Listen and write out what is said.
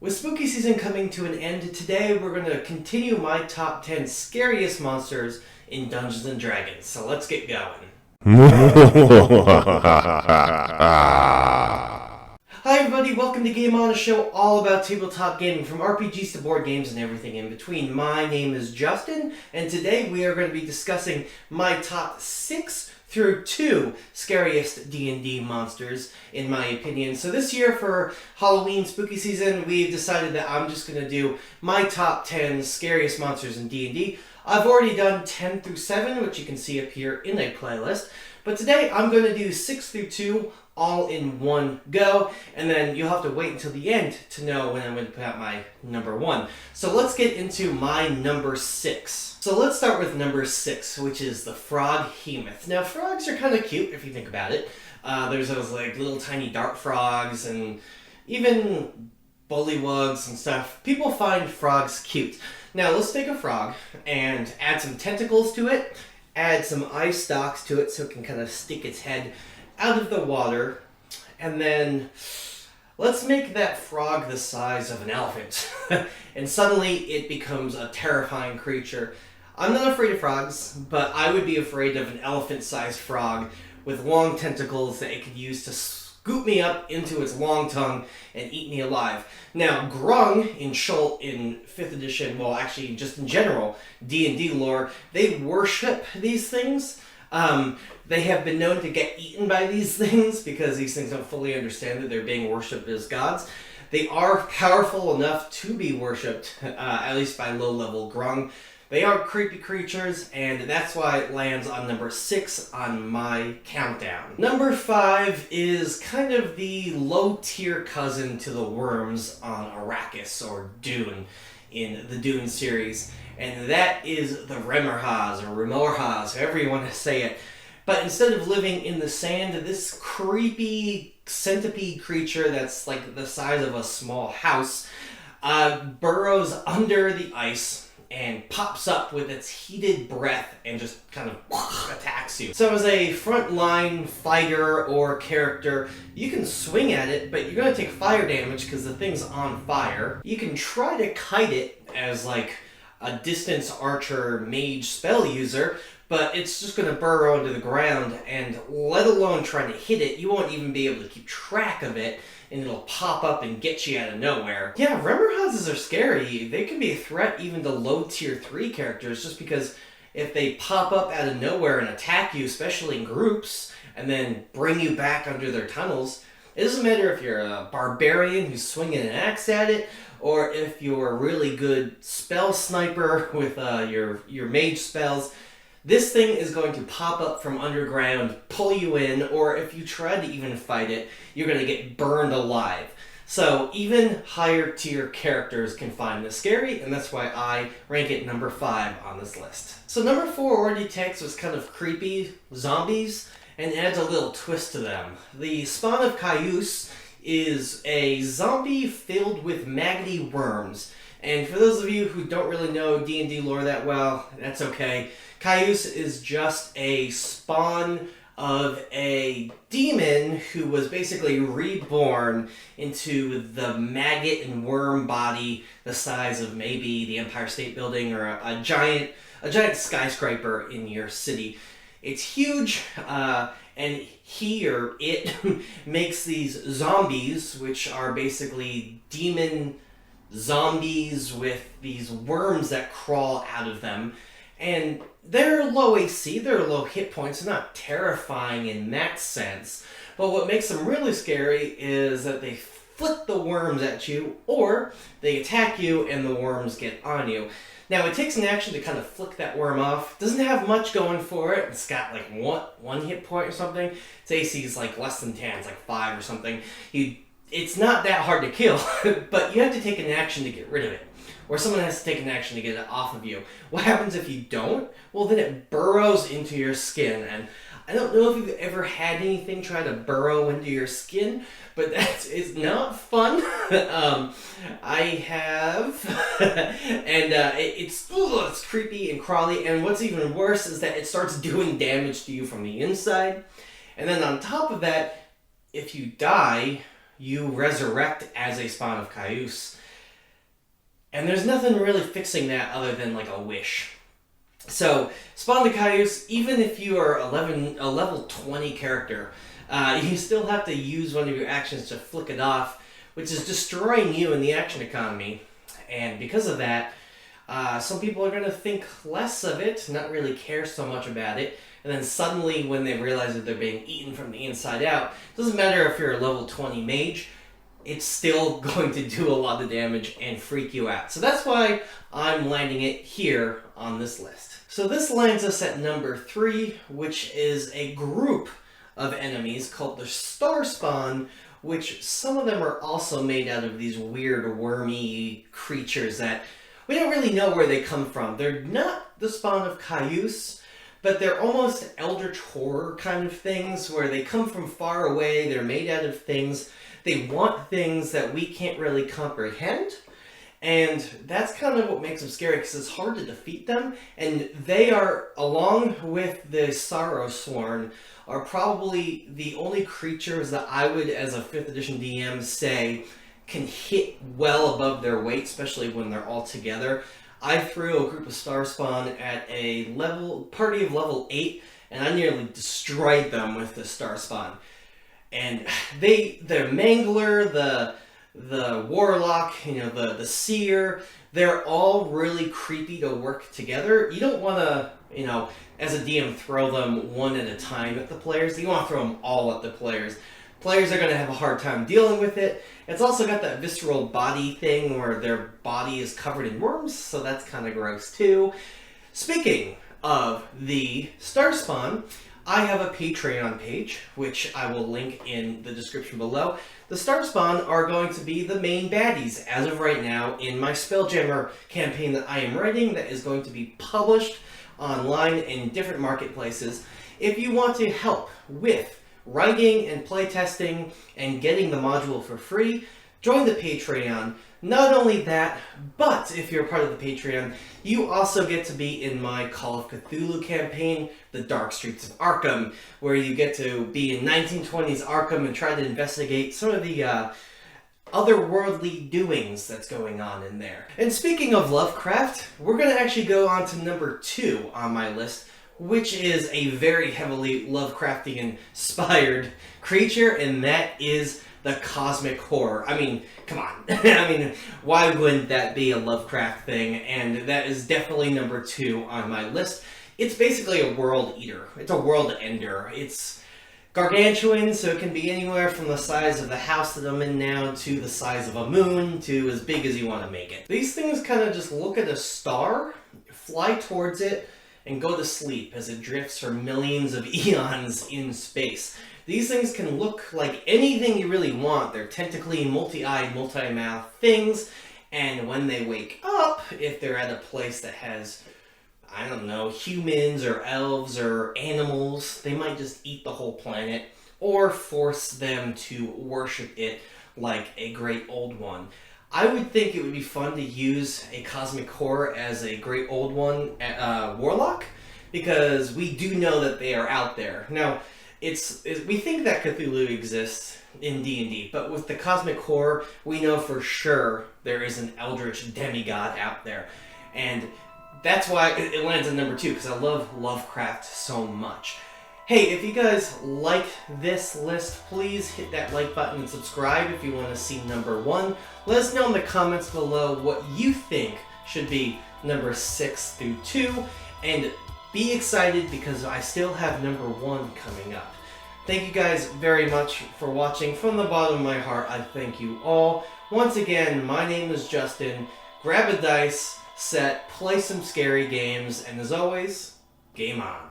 With spooky season coming to an end, today we're going to continue my top 10 scariest monsters in Dungeons and Dragons. So let's get going. Hi everybody, welcome to Game On, a show all about tabletop gaming, from RPGs to board games and everything in between. My name is Justin, and today we are going to be discussing my top 6 through 2 scariest D&D monsters, in my opinion. So this year for Halloween spooky season, we've decided that I'm just going to do my top 10 scariest monsters in D&D. I've already done 10 through 7, which you can see up here in a playlist. But today I'm going to do 6 through 2 all in one go, and then you'll have to wait until the end to know when I'm going to put out my number 1. So let's get into my number 6. So let's start with number 6, which is the Froghemoth. Now, frogs are kind of cute if you think about it. There's those like little tiny dart frogs and even bullywugs and stuff. People find frogs cute. Now let's take a frog and add some tentacles to it, add some eye stalks to it so it can kind of stick its head out of the water, and then let's make that frog the size of an elephant. And suddenly it becomes a terrifying creature. I'm not afraid of frogs, but I would be afraid of an elephant-sized frog with long tentacles that it could use to scoop me up into its long tongue and eat me alive. Now, Grung in Schult in 5th edition, well actually just in general, D&D lore, they worship these things. They have been known to get eaten by these things because these things don't fully understand that they're being worshipped as gods. They are powerful enough to be worshipped, at least by low-level Grung. They are creepy creatures, and that's why it lands on number 6 on my countdown. Number 5 is kind of the low-tier cousin to the worms on Arrakis, or Dune, in the Dune series. And that is the Remorhaz, or Remorhaz, however you want to say it. But instead of living in the sand, this creepy centipede creature that's like the size of a small house burrows under the ice and pops up with its heated breath and just kind of attacks you. So as a frontline fighter or character, you can swing at it, but you're going to take fire damage because the thing's on fire. You can try to kite it as like a distance archer mage spell user, but it's just going to burrow into the ground, and let alone trying to hit it, you won't even be able to keep track of it, and it'll pop up and get you out of nowhere. Yeah, Remorhazes are scary. They can be a threat even to low tier 3 characters, just because if they pop up out of nowhere and attack you, especially in groups, and then bring you back under their tunnels, it doesn't matter if you're a barbarian who's swinging an axe at it, or if you're a really good spell sniper with your mage spells. This thing is going to pop up from underground, pull you in, or if you try to even fight it, you're going to get burned alive. So even higher tier characters can find this scary, and that's why I rank it number 5 on this list. So number 4 already takes what's kind of creepy zombies and adds a little twist to them. The Spawn of Kyuss is a zombie filled with maggoty worms. And for those of you who don't really know D&D lore that well, that's okay. Kyuss is just a spawn of a demon who was basically reborn into the maggot and worm body the size of maybe the Empire State Building or a giant skyscraper in your city. It's huge, and he or it makes these zombies, which are basically demon zombies with these worms that crawl out of them. And they're low AC, they're low hit points, they're not terrifying in that sense. But what makes them really scary is that they flick the worms at you, or they attack you and the worms get on you. Now, it takes an action to kind of flick that worm off. Doesn't have much going for it. It's got like one hit point or something. Its AC is like less than 10, it's like 5 or something. It's not that hard to kill, but you have to take an action to get rid of it. Or someone has to take an action to get it off of you. What happens if you don't? Well, then it burrows into your skin. And I don't know if you've ever had anything try to burrow into your skin, but it's not fun. I have. And it's creepy and crawly. And what's even worse is that it starts doing damage to you from the inside. And then on top of that, if you die, you resurrect as a Spawn of Kyuss. And there's nothing really fixing that other than like a wish. So, Spawn of Kyuss, even if you are a level 20 character, you still have to use one of your actions to flick it off, which is destroying you in the action economy. And because of that, some people are going to think less of it, not really care so much about it, and then suddenly when they realize that they're being eaten from the inside out, it doesn't matter if you're a level 20 mage, it's still going to do a lot of damage and freak you out. So that's why I'm landing it here on this list. So this lands us at number 3, which is a group of enemies called the Star Spawn, which some of them are also made out of these weird wormy creatures that we don't really know where they come from. They're not the Spawn of Kyuss, but they're almost eldritch horror kind of things where they come from far away, they're made out of things, they want things that we can't really comprehend. And that's kind of what makes them scary, because it's hard to defeat them. And they are, along with the Sorrowsworn, are probably the only creatures that I would, as a 5th edition DM, say can hit well above their weight, especially when they're all together. I threw a group of Star Spawn at a party of level 8, and I nearly destroyed them with the Star Spawn. And the Mangler, the Warlock, the Seer, they're all really creepy to work together. You don't want to, as a DM, throw them one at a time at the players. You want to throw them all at the players. Players are going to have a hard time dealing with it. It's also got that visceral body thing where their body is covered in worms, so that's kind of gross too. Speaking of the Star Spawn, I have a Patreon page, which I will link in the description below. The Star Spawn are going to be the main baddies as of right now in my Spelljammer campaign that I am writing that is going to be published online in different marketplaces. If you want to help with writing and playtesting and getting the module for free, join the Patreon. Not only that, but if you're part of the Patreon, you also get to be in my Call of Cthulhu campaign, The Dark Streets of Arkham, where you get to be in 1920s Arkham and try to investigate some of the otherworldly doings that's going on in there. And speaking of Lovecraft, we're going to actually go on to number 2 on my list, which is a very heavily Lovecraftian-inspired creature, and that is the cosmic horror. I mean, come on. I mean, why wouldn't that be a Lovecraft thing? And that is definitely number 2 on my list. It's basically a world eater. It's a world ender. It's gargantuan, so it can be anywhere from the size of the house that I'm in now to the size of a moon to as big as you want to make it. These things kind of just look at a star, fly towards it, and go to sleep as it drifts for millions of eons in space. These things can look like anything you really want. They're tentacly, multi-eyed, multi-mouthed things, and when they wake up, if they're at a place that has, I don't know, humans or elves or animals, they might just eat the whole planet or force them to worship it like a great old one. I would think it would be fun to use a cosmic horror as a great old one warlock, because we do know that they are out there. Now, we think that Cthulhu exists in D&D, but with the cosmic horror, we know for sure there is an eldritch demigod out there. And that's why it lands at number 2, because I love Lovecraft so much. Hey, if you guys like this list, please hit that like button and subscribe if you want to see number 1. Let us know in the comments below what you think should be number 6 through 2, and be excited because I still have number 1 coming up. Thank you guys very much for watching. From the bottom of my heart, I thank you all. Once again, my name is Justin. Grab a dice set, play some scary games, and as always, game on.